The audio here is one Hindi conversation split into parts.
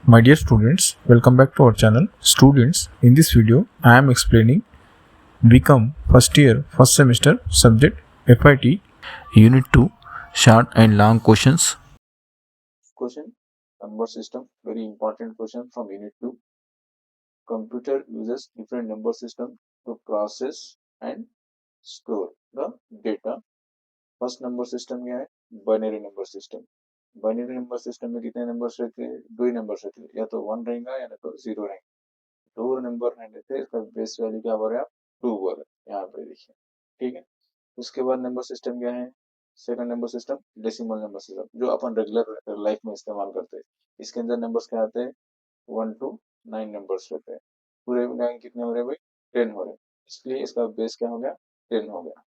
My dear students, welcome back to our channel. Students, in this video, I am explaining Become first year, first semester subject FIT Unit 2 Short and Long Questions. Question number system, very important question from unit 2. Computer uses different number system to process and store the data. First number system क्या है? Binary number system. Binary number system में कितने नंबर्स रहते हैं? दो ही नंबर्स रहते हैं, या तो 1 रहेगा या तो 0 रहेगा. दो नंबर रहने थे, इसका बेस वैल्यू क्या बोल रहे हैं आप? 2 बोल रहे हैं, यहाँ पे देखिए. ठीक है. उसके बाद नंबर सिस्टम क्या है? Second number system decimal number system, जो अपन रेगुलर लाइफ में इस्तेमाल करते हैं. इसके अंदर नंबर्स क्या आते हैं? 1 to 9 नंबर्स रहते हैं. पूरे 9 कितने हो रहे हैं भाई? 10 हो रहे हैं. इसलिए इसका बेस क्या हो गया? 10 हो गया.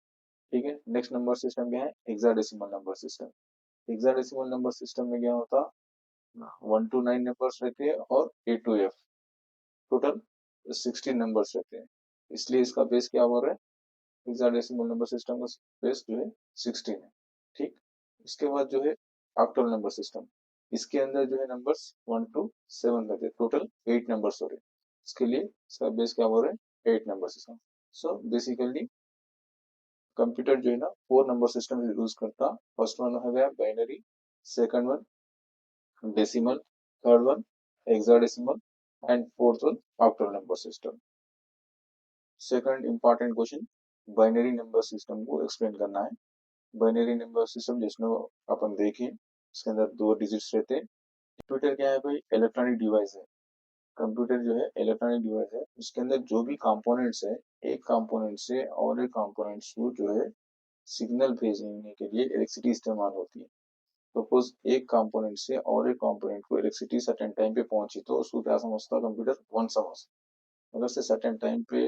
ठीक है. नेक्स्ट नंबर सिस्टम क्या है? Hexadecimal number system. Hexadecimal number system में क्या होता? 1 to 9 नंबर्स रहते हैं और A to F, total 16 numbers रहते हैं. इसलिए इसका बेस क्या हो रहा है? हेक्साडेसिमल नंबर सिस्टम का बेस जो है 16 है. ठीक. उसके बाद जो है ऑक्टल नंबर सिस्टम. इसके अंदर जो है नंबर्स 1 to 7 रहते हैं, टोटल 8 नंबर्स हो रहे हैं. इसके लिए इसका बेस क्या हो रहा है? 8 number system. So basically computer जो है ना 4 नंबर सिस्टम यूज करता. फर्स्ट वन हो गया binary, second one decimal, third one hexadecimal and fourth one octal number system. Second important question, binary number system को एक्सप्लेन करना है. बाइनरी नंबर सिस्टम जिसमें अपन देखें, इसके अंदर दो डिजिट्स रहते हैं. कंप्यूटर क्या है भाई? इलेक्ट्रॉनिक डिवाइस है. कंप्यूटर जो है इलेक्ट्रॉनिक डिवाइस है. उसके अंदर जो भी कंपोनेंट्स है, एक कंपोनेंट से और एक कंपोनेंट्स को जो है सिग्नल भेजने के लिए इलेक्ट्रिसिटी इस्तेमाल होती है. सपोज एक कंपोनेंट से और एक कंपोनेंट को इलेक्ट्रिसिटी सर्टेन टाइम पे पहुंची तो उसको क्या समझता है कंप्यूटर? वन समझता. अगर से सर्टेन टाइम पे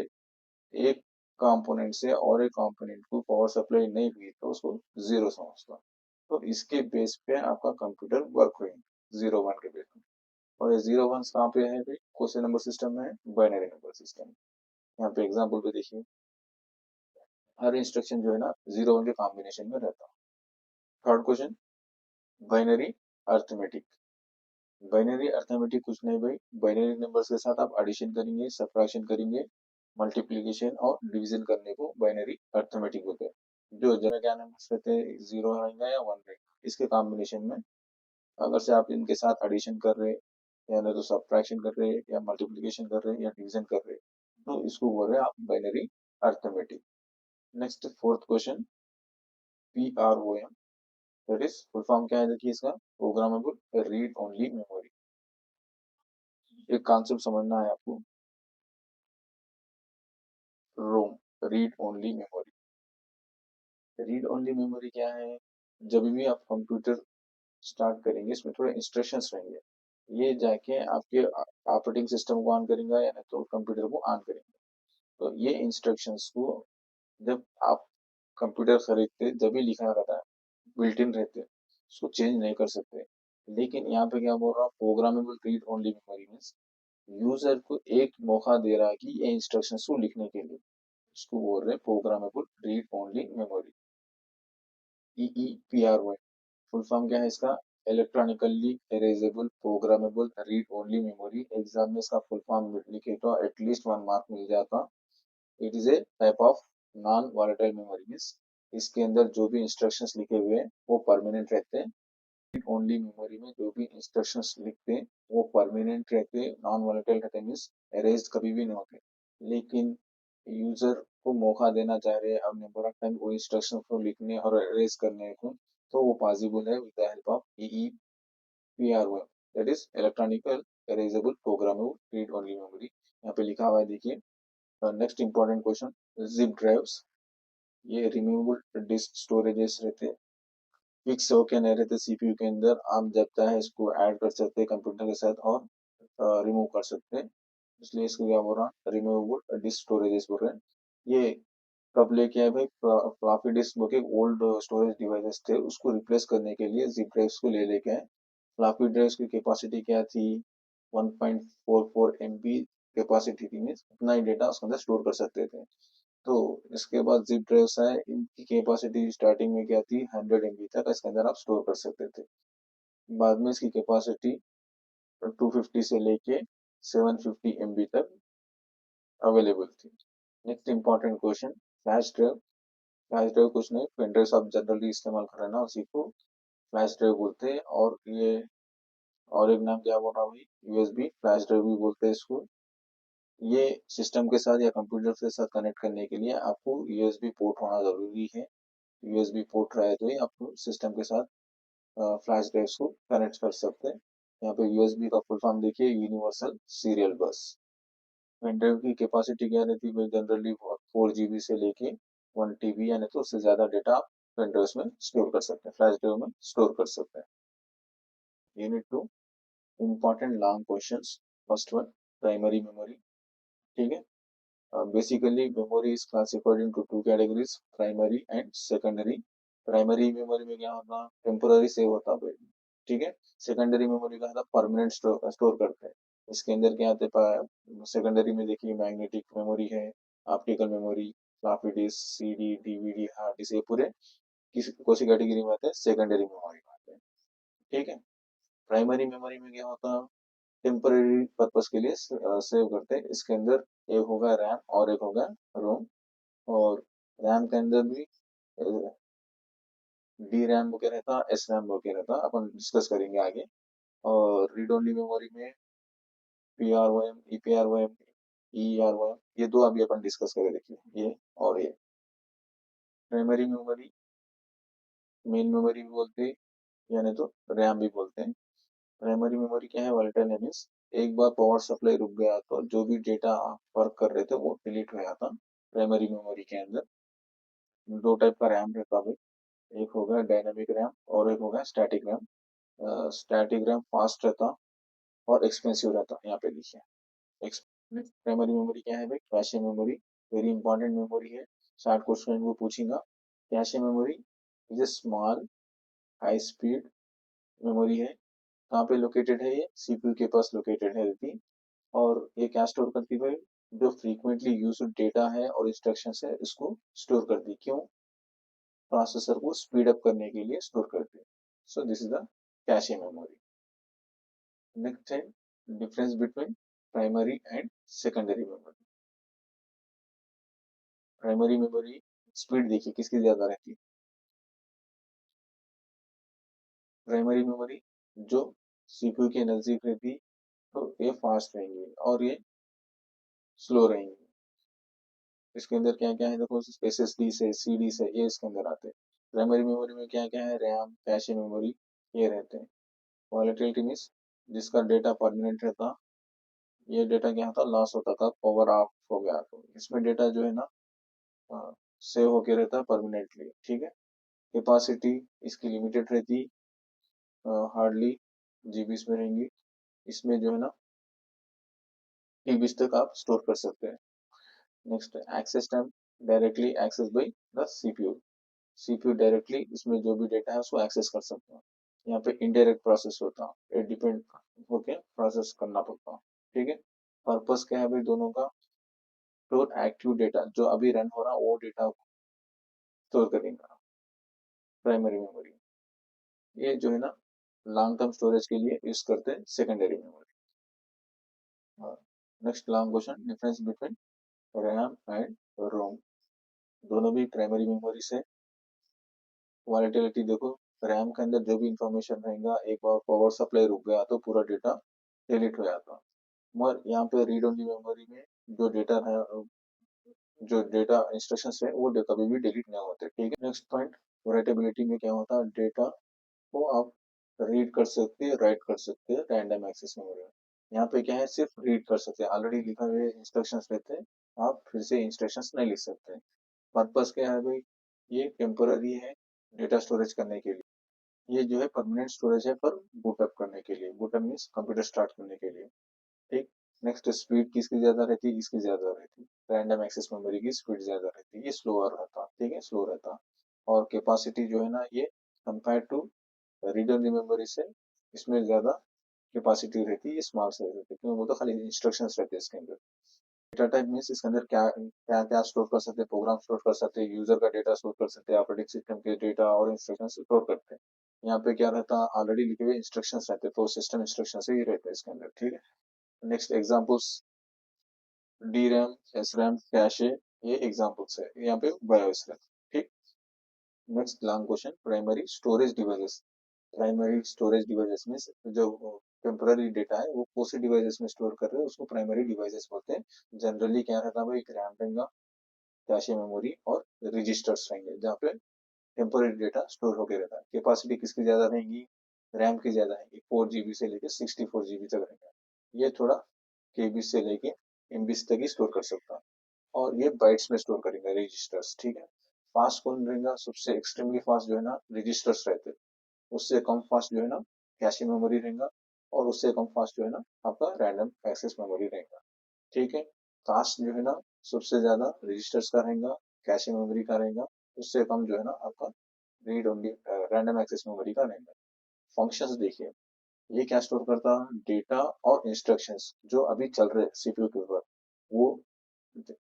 एक कंपोनेंट से और एक कंपोनेंट को पावर सप्लाई नहीं हुई तो उसको जीरो समझता. तो इसके बेस पे आपका कंप्यूटर वर्क होगा, 0 1 के बेस पे. और ये 0 1 कहाँ पे है भाई? कौन से नंबर सिस्टम में है? Binary number system. यहाँ पे एग्जाम्पल पे देखिए, हर इंस्ट्रक्शन जो है ना 0 1 के कॉम्बिनेशन में रहता. Third question, binary arithmetic. Binary arithmetic कुछ नहीं भाई, बाइनरी नंबर्स के साथ आप एडिशन करेंगे, सब्ट्रैक्शन करेंगे, मल्टीप्लीकेशन और डिवीजन करने को बाइनरी अर्थमेटिक होते हैं. जो जगह क्या नंबर्स रहते हैं? 0 रहेगा या 1 रहेगा, इसके कॉम्बिनेशन में अगर से आप इनके साथ एडिशन कर रहे हैं, या ना तो सब्ट्रैक्शन कर रहे हैं, या मल्टीप्लीकेशन कर रहे हैं, या डिवीजन कर रहे हैं, तो इसको बोल रहे हैं आप binary arithmetic. Next fourth question, PROM, that is full form क्या है? देखिए इसका, प्रोग्रामेबल रीड ओनली मेमोरी. एक कॉन्सेप्ट समझना है आपको. ROM, read only memory. Read only memory क्या है? जब भी आप कंप्यूटर स्टार्ट करेंगे, इसमें थोड़े इंस्ट्रक्शंस रहेंगे. ये जाके आपके ऑपरेटिंग सिस्टम को ऑन करेंगे या तो कंप्यूटर को ऑन करेंगे. तो ये इंस्ट्रक्शंस को जब आप कंप्यूटर खरीदते जब भी लिखा रहता है, बिल्ट इन रहते, उसको चेंज नहीं कर सकते. लेकिन यहाँ पे क्या बोल रहा हूँ? Programmable read only memory means user को एक मौका दे रहा है कि ये इंस्ट्रक्शंस को लिखने के लिए. इसको बोल रहे हैं programmable read only memory. EEPROM, full form क्या है इसका? Electronically erasable programmable read only memory. Exam में इसका फुल फॉर्म लिखे तो एटलीस्ट 1 मार्क मिल जाता. It is a type of non volatile memory means इसके अंदर जो भी इंस्ट्रक्शंस लिखे हुए हैं वो परमानेंट रहते हैं. रीड ओनली मेमोरी में जो भी इंस्ट्रक्शंस लिखते हैं वो परमानेंट रहते हैं, नॉन वॉलेटाइल रहते हैं, मीन्स एरेज कभी भी नहीं होते. लेकिन यूजर को मौका देना चाह रहे हैं अब नंबर ऑफ टाइम वो इंस्ट्रक्शन को लिखने और एरेज करने को, तो वो पॉसिबल है with the help of EEPROM, that is electronical erasable programmable read only memory. यहाँ पे लिखा हुआ है देखिए. Next important question, zip drives. ये रिमूवेबल डिस्क स्टोरेजेस रहते हैं, फिक्स होके नहीं रहते सीपीयू के अंदर. आप जब चाहे इसको ऐड कर सकते हैं कंप्यूटर के साथ और रिमूव कर सकते हैं. इसलिए इसको क्या बोल रहा है? रिमूवेबल डिस्क स्टोरेजेस बोल रहे हैं. ये कब लेके आए भाई? फ्लॉपी डिस्क के ओल्ड स्टोरेज डिवाइसेस थे, उसको रिप्लेस करने के लिए जिप ड्राइव्स को ले लेके आए. फ्लॉपी ड्राइव्स की कैपेसिटी क्या थी? 1.44 MB कैपेसिटी थी, मीन्स उतना ही डेटा उसके अंदर स्टोर कर सकते थे. तो इसके बाद जिप ड्राइव्स आए, इनकी कैपेसिटी स्टार्टिंग में क्या थी? 100 MB तक इसके अंदर आप स्टोर कर सकते थे. बाद में इसकी कैपेसिटी 250 से लेके 750 MB तक अवेलेबल थी। Next important question, flash drive. Flash drive कुछ नहीं, पेन ड्राइव आप जनरली इस्तेमाल कर रहे हैं ना, उसी को फ्लैश ड्राइव बोलते हैं। और ये और एक नाम क्या बोल रहा हूँ भाई, यूएसबी फ्लैश ड्राइव भी बोलते हैं इसको। ये सिस्टम के साथ या कंप्यूटर के साथ कनेक्ट करने के लिए आपको यूएसबी पोर्ट होना जरूरी है। यूएसबी पोर्ट रहे तो ही आप सिस्टम के साथ फ्लैश ड्राइव को कनेक्ट कर सकते हैं। यहाँ पे यूएसबी का फुल फॉर्म देखिए, universal serial bus. Pen drive की कैपेसिटी क्या रहती है, जनरली 4 GB से लेके 1 TB, यानी तो उससे ज्यादा डेटा आप पेन ड्राइव में स्टोर कर सकते हैं, फ्लैश ड्राइव में स्टोर कर सकते हैं। Unit 2, important long questions. First one, primary memory. ठीक है, basically memory is classified into two categories, primary and secondary. Primary memory में क्या होता है, टेम्पोररी सेव होता है, ठीक है। सेकेंडरी मेमोरी का परमानेंट स्टोर करते हैं। इसके अंदर क्या आते हैं, सेकेंडरी में देखिए मैग्नेटिक मेमोरी है, optical memory, floppy disk, CD, DVD, hard disk, ये पूरे किसी कौन सी कैटेगरी में आते हैं, सेकेंडरी मेमोरी में आते हैं। ठीक है, प्राइमरी मेमोरी में क्या होता है, टेम्पररी पर्पस के लिए सेव करते हैं। इसके अंदर एक होगा रैम और एक होगा रोम। और रैम के अंदर भी डी रैम वगैरह रहता, एस रैम वगैरह रहता, अपन डिस्कस करेंगे आगे। और रीड ओनली मेमोरी में P R O M, E P R O M, E R O M, ये दो अभी अपन डिस्कस करें, देखिए ये और ये। प्राइमरी मेमोरी मेन मेमोरी भी बोलते हैं, यानी तो रैम भी बोलते हैं। प्राइमरी मेमोरी क्या है, अल्टरनेटिव्स। एक बार पावर सप्लाई रुक गया तो जो भी डेटा आप वर्क कर रहे थे वो डिलीट हो जाता। प्राइमरी मेमोरी के अंदर दो टाइप का रैम रहता है, एक होगा डायनामिक रैम और एक होगा static RAM. Static RAM fast रहता और एक्सपेंसिव रहता, यहाँ पे लिखिए। प्राइमरी मेमोरी क्या है भाई, cache memory, very important memory है, शार्ट क्वेश्चन वो पूछेगा। Cache memory is a small high speed memory है। कहाँ पे लोकेटेड है, ये सीपीयू के पास लोकेटेड है रहती। और ये क्या स्टोर करती है, जो फ्रीक्वेंटली यूज डेटा है और इंस्ट्रक्शन है इसको स्टोर करती, क्यों, प्रोसेसर को स्पीड अप करने के लिए स्टोर करती है। So this is the cache memory. Next है difference between primary and secondary memory. Primary memory speed देखिए किसकी ज्यादा रहती है, प्राइमरी मेमोरी जो सीपीयू के नजदीक रहती, तो ये फास्ट रहेंगी और ये स्लो रहेंगी। इसके अंदर क्या क्या है देखो, एसएसडी से, सीडी से, ये इसके अंदर आते हैं। प्राइमरी मेमोरी में क्या क्या है, रैम, कैशे मेमोरी, ये रहते हैं। वॉलेटिलिटी मीन्स जिसका डेटा परमानेंट रहता, ये डेटा क्या होता, लॉस होता था, पावर ऑफ हो गया तो इसमें डेटा जो है ना सेव होके रहता है परमानेंटली। ठीक है, कैपेसिटी इसकी लिमिटेड रहती, हार्डली जीबीस में रहेंगी। इसमें जो है ना टीबीस तक आप स्टोर कर सकते हैं। Next, access time, directly access by the CPU. CPU directly इसमें जो भी डेटा है उसको एक्सेस कर सकते हैं। यहाँ पे इनडायरेक्ट प्रोसेस होता है, डिपेंड होके प्रोसेस करना पड़ता है। ठीक है, पर्पस क्या है भाई दोनों का, स्टोर एक्टिव डेटा, जो अभी रन हो रहा है वो डेटा स्टोर करेगा प्राइमरी मेमोरी। ये जो है ना लॉन्ग टर्म स्टोरेज के लिए यूज करते हैं secondary memory. Next long question, difference between RAM and ROM. दोनों भी प्राइमरी मेमोरी से। वॉलेटिलिटी देखो, रैम के अंदर जो भी इंफॉर्मेशन रहेगा, एक बार पावर सप्लाई रुक गया तो पूरा डेटा डिलीट हो जाता। मगर यहाँ पे रीड ओनली मेमोरी में जो डेटा है, जो डेटा इंस्ट्रक्शन है वो कभी भी डिलीट नहीं होते। ठीक है, नेक्स्ट पॉइंट, राइटेबिलिटी में क्या होता है, डेटा को आप रीड कर सकते हैं, राइट कर सकते हैं रैंडम एक्सेस मेमोरी में। यहाँ पे क्या है, सिर्फ रीड कर सकते हैं, ऑलरेडी लिखा हुए इंस्ट्रक्शंस रहते हैं, आप फिर से इंस्ट्रक्शंस नहीं लिख सकते। पर्पस क्या है भाई, ये टेम्पोररी है डेटा स्टोरेज करने के लिए, ये जो है परमानेंट स्टोरेज है पर बूटअप करने के लिए, बूटअप मीन्स कंप्यूटर स्टार्ट करने के लिए। ठीक, नेक्स्ट, स्पीड किसकी ज्यादा रहती है, इसकी ज्यादा रहती है, रैंडम एक्सेस मेमोरी की स्पीड ज्यादा रहती है, ये स्लोअर रहता। ठीक है, स्लो रहता। और कैपेसिटी जो है ना, ये compare to read only memory से इसमें ज्यादा कैपेसिटी रहती है, ये स्मॉल साइज रहती है, क्योंकि वो तो खाली इंस्ट्रक्शंस रहते हैं इसके अंदर। डेटा टाइप मीन्स इसके अंदर क्या क्या क्या स्टोर कर सकते हैं, प्रोग्राम स्टोर कर सकते हैं, यूजर का डेटा स्टोर कर सकते हैं, ऑपरेटिंग सिस्टम के डेटा और इंस्ट्रक्शन स्टोर करते हैं। यहाँ पे क्या रहता है, ऑलरेडी लिखे हुए इंस्ट्रक्शंस रहते हैं, तो सिस्टम इंस्ट्रक्शन से ही रहता है इसके अंदर, ठीक है। Next examples, D RAM, S RAM, cache, ये एग्जांपल्स है यहाँ पे बायोस है, ठीक। Next long question, primary storage devices. Primary storage devices में जो टेम्पररी डेटा है वो कौन से डिवाइसेस में स्टोर कर रहे हैं उसको प्राइमरी डिवाइसेस बोलते हैं। जनरली क्या रहता है भाई, एक रैम रहेगा, कैशे मेमोरी और रजिस्टर्स रहेंगे जहाँ पे टेम्पररी डेटा स्टोर होकर रहता है। कैपेसिटी किसकी ज्यादा रहेगी, रैम की ज्यादा रहेगी, 4 GB से लेके 64 GB तक रहेगा। ये थोड़ा केबी से लेके एमबी तक ही स्टोर कर सकता है, और ये बाइट्स में स्टोर करेंगे रजिस्टर्स, ठीक है। फास्ट कौन रहेगा, सबसे एक्सट्रीमली फास्ट जो है ना रजिस्टर्स रहते हैं, उससे कम फास्ट जो है ना कैशे मेमोरी रहेगा, और उससे कम फास्ट जो है ना आपका रैंडम एक्सेस मेमोरी रहेगा, ठीक है। फास्ट जो है ना सबसे ज्यादा रजिस्टर्स का रहेगा, कैशे मेमोरी का रहेगा, उससे कम जो है ना आपका read only random access memory का रहेगा। फंक्शंस देखिए, ये क्या स्टोर करता है, डेटा और इंस्ट्रक्शंस जो अभी चल रहे सीपीयू के ऊपर, वो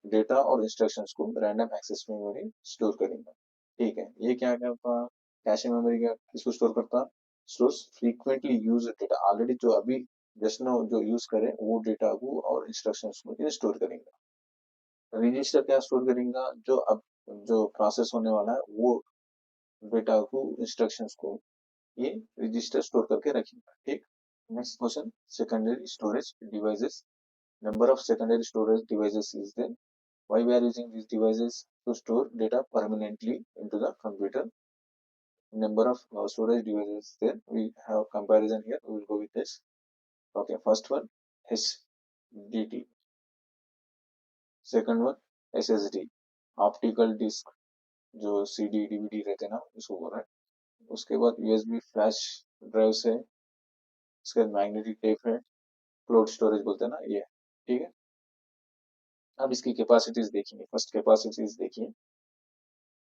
डेटा और इंस्ट्रक्शंस को रैंडम एक्सेस मेमोरी स्टोर करेगा, ठीक है। ये क्या करता है, कैशे मेमोरी का किसको स्टोर करता, stores frequently use data, already जो अभी जस्ट नो जो यूज करे वो डेटा को और इंस्ट्रक्शंस को स्टोर करेगा। रजिस्टर क्या स्टोर करेगा, जो अब जो प्रोसेस होने वाला है वो डेटा को इंस्ट्रक्शंस को ये रजिस्टर स्टोर करके रखेगा, ठीक। Next question, secondary storage devices. Number of secondary storage devices is there. Why we are using these devices? To store data permanently into the computer. Number of storage devices there. We have comparison here. We will go with this. Okay, first one SDT. Second one SSD. Optical disk जो CD DVD रहते हैं ना उसको बोल रहा है। उसके बाद USB फ्लैश ड्राइव से, उसके बाद मैग्नेटिक टेप है, क्लाउड स्टोरेज बोलते हैं ना ये, ठीक है। अब इसकी कैपेसिटीज देखिए, फर्स्ट कैपेसिटीज देखिए,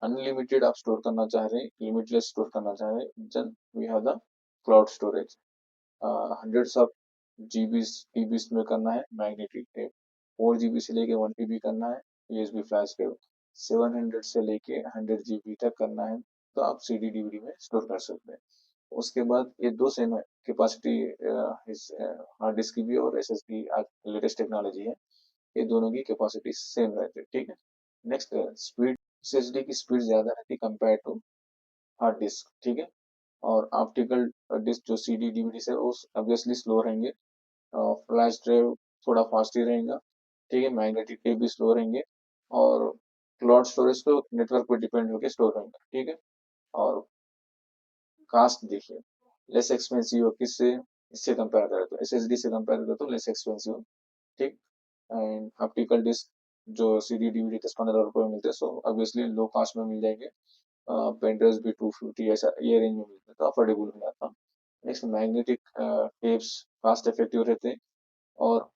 अनलिमिटेड आप स्टोर करना चाह रहे हैं, लिमिटलेस स्टोर करना चाह रहे हैं, then we have the cloud storage. Hundreds of GBs TBs में करना है मैग्नेटिक टेप, 4 GB से लेके 1 TB करना है यूएसबी फ्लैश ड्राइव, 700 से लेके 100 GB तक करना है तो आप सीडी डीवीडी में स्टोर कर सकते हैं। उसके बाद ये दो सेम है कैपेसिटी, इस हार्ड डिस्क की भी और एसएसडी लेटेस्ट टेक्नोलॉजी है, ये दोनों की कैपेसिटी सेम रहती है, ठीक है। नेक्स्ट स्पीड, एसएसडी की स्पीड ज्यादा रहती है कंपेयर टू हार्ड डिस्क, ठीक है। और ऑप्टिकल डिस्क जो सीडी डीवीडी से उस ऑब्वियसली स्लो रहेंगे, फ्लैश ड्राइव थोड़ा फास्ट ही रहेगा, ठीक है। मैग्नेटिक टेप भी स्लो रहेंगे, और क्लाउड स्टोरेज तो नेटवर्क पर डिपेंड होकर स्टोर रहेगा, ठीक है। और कास्ट देखिए, लेस एक्सपेंसिव किससे, इससे कंपेयर करें तो एसएसडी से कंपेयर करें तो लेस एक्सपेंसिव, ठीक। एंड ऑप्टिकल डिस्क जो सीडी डीवीडी 10-15 रुपए में मिलते हैं, सो ऑब्वियसली लो कॉस्ट में मिल जाएंगे। पेन ड्राइव्स भी 250 ऐसा ये रेंज में मिलते हैं तो अफोर्डेबल हो जाता है। Next magnetic tapes cost effective रहते हैं, और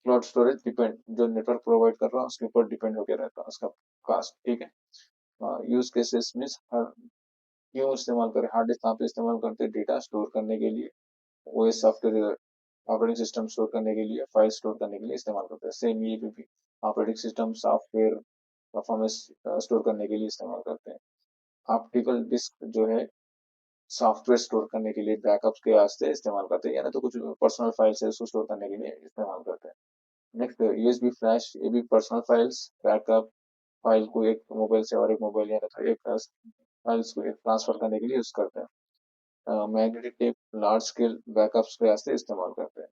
क्लाउड स्टोरेज डिपेंड जो नेटवर्क प्रोवाइड कर रहा है उसके ऊपर डिपेंड होकर रहता है उसका कास्ट, ठीक है। यूज केसेस मीन्स क्यों इस्तेमाल करें, हार्ड डिस्क कहाँ पे इस्तेमाल करते हैं, डेटा स्टोर करने के लिए, OS software operating system store करने के लिए, फाइल स्टोर करने के लिए इस्तेमाल करते हैं। सेम ये भी operating system software performance store करने के लिए इस्तेमाल करते हैं। ऑप्टिकल डिस्क जो है सॉफ्टवेयर स्टोर करने के लिए बैकअप्स के वास्ते इस्तेमाल करते हैं, या ना तो कुछ पर्सनल फाइल्स है उसको स्टोर करने के लिए इस्तेमाल करते हैं। नेक्स्ट यूएसबी फ्लैश, ये भी पर्सनल फाइल्स बैकअप, फाइल को एक मोबाइल से और एक मोबाइल या तो एक फाइल्स को एक ट्रांसफर करने के लिए यूज करते हैं। Magnetic tape large scale backups के वास्ते इस्तेमाल करते हैं।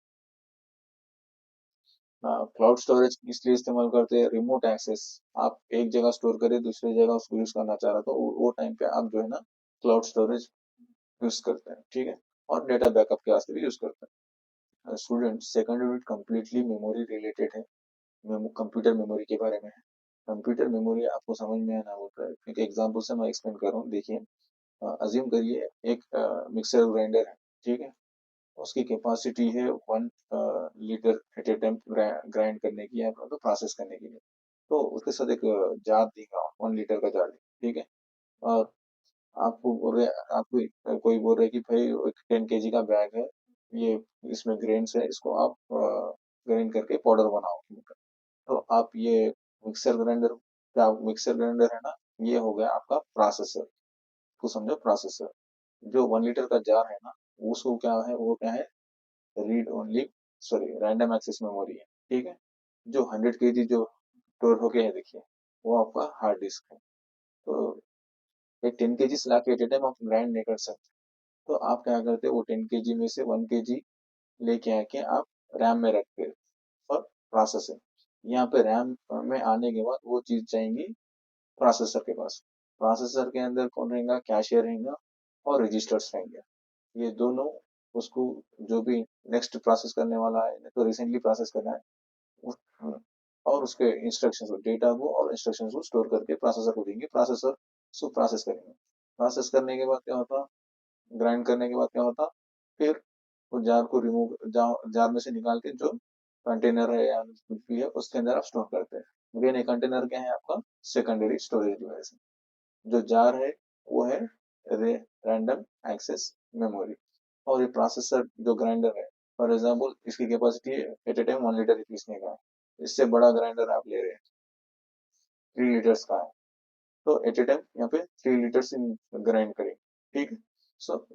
क्लाउड स्टोरेज इसलिए इस्तेमाल करते हैं, रिमोट एक्सेस, आप एक जगह स्टोर करें दूसरी जगह उसको यूज करना चाह रहा तो वो टाइम पे आप जो है ना क्लाउड स्टोरेज यूज करते हैं, ठीक है। और डेटा बैकअप के वास्ते भी यूज करते हैं। Student second unit completely memory related है, कंप्यूटर मेमोरी के बारे में है। कंप्यूटर मेमोरी आपको समझ में आना होता है, एक एग्जांपल से मैं एक्सप्लेन कर रहा हूँ, देखिए। अज्यूम करिए एक मिक्सर ग्राइंडर है, ठीक है। उसकी कैपेसिटी है 1 litre at A time grind करने की या तो प्रोसेस करने के लिए, तो उसके साथ एक जार देगा 1 लीटर का जार, ठीक है। और आपको बोल रहे, आपको कोई बोल रहे कि भाई 10 kg का बैग है, ये इसमें ग्रेन्स है, इसको आप ग्राइंड करके पाउडर बनाओ, तो आप ये मिक्सर ग्राइंडर, क्या मिक्सर ग्राइंडर है ना, ये हो गया आपका प्रोसेसर, को समझो प्रोसेसर। जो 1 लीटर का जार है ना, उसको क्या है, वो क्या है, read only random access memory है, ठीक है। जो 100 केजी जो स्टोर हो गया है, देखिए वो आपका हार्ड डिस्क है। तो एक 10 केजी ला के एट ए टाइम आप ग्राइंड नहीं कर सकते, तो आप क्या करते हो, वो 10 केजी में से 1 केजी लेके आके आप रैम में रखते फॉर प्रोसेसिंग। यहाँ पे रैम में आने के बाद वो चीज जाएंगी प्रोसेसर के पास। प्रोसेसर के अंदर कौन रहेगा, कैशियर रहेगा और रजिस्टर्स रहेंगे। ये दोनों उसको जो भी नेक्स्ट प्रोसेस करने वाला है, तो रिसेंटली प्रोसेस करना है और उसके इंस्ट्रक्शंस को, डेटा को और इंस्ट्रक्शंस को स्टोर करके प्रोसेसर को देंगे, प्रोसेसर उसको प्रोसेस करेंगे। प्रोसेस करने के बाद क्या होता, ग्राइंड करने के बाद क्या होता, फिर वो जार को रिमूव, जार में से निकाल के जो कंटेनर है या कुछ भी है उसके अंदर आप स्टोर करते हैं। अगेन एक कंटेनर क्या है आपका, सेकेंडरी स्टोरेज डिवाइस। जो जार है वो है रैंडम एक्सेस मेमोरी। और ये प्रोसेसर जो ग्राइंडर है, फॉर एग्जाम्पल इसकी कैपेसिटी है एट ए टाइम 1 लीटर पीसने का है, इससे बड़ा ग्राइंडर आप ले रहे हैं 3 लीटर्स का है, तो एट ए टाइम यहाँ पे 3 लीटर्स ग्राइंड करेंगे, ठीक है। सो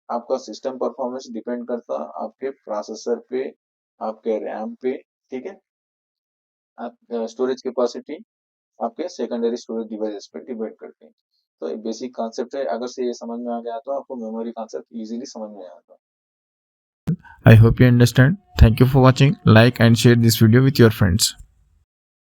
आपका सिस्टम परफॉर्मेंस डिपेंड करता आपके प्रोसेसर पे, आपके रैम पे, ठीक है। आप स्टोरेज कैपेसिटी आपके सेकेंडरी स्टोरेज डिवाइसेस पे डिपेंड करते हैं। तो एक बेसिक कॉन्सेप्ट है, अगर से ये समझ में आ गया तो आपको मेमोरी कॉन्सेप्ट इजीली समझ में आता है। I hope you understand. Thank you for watching. Like and share this video with your friends.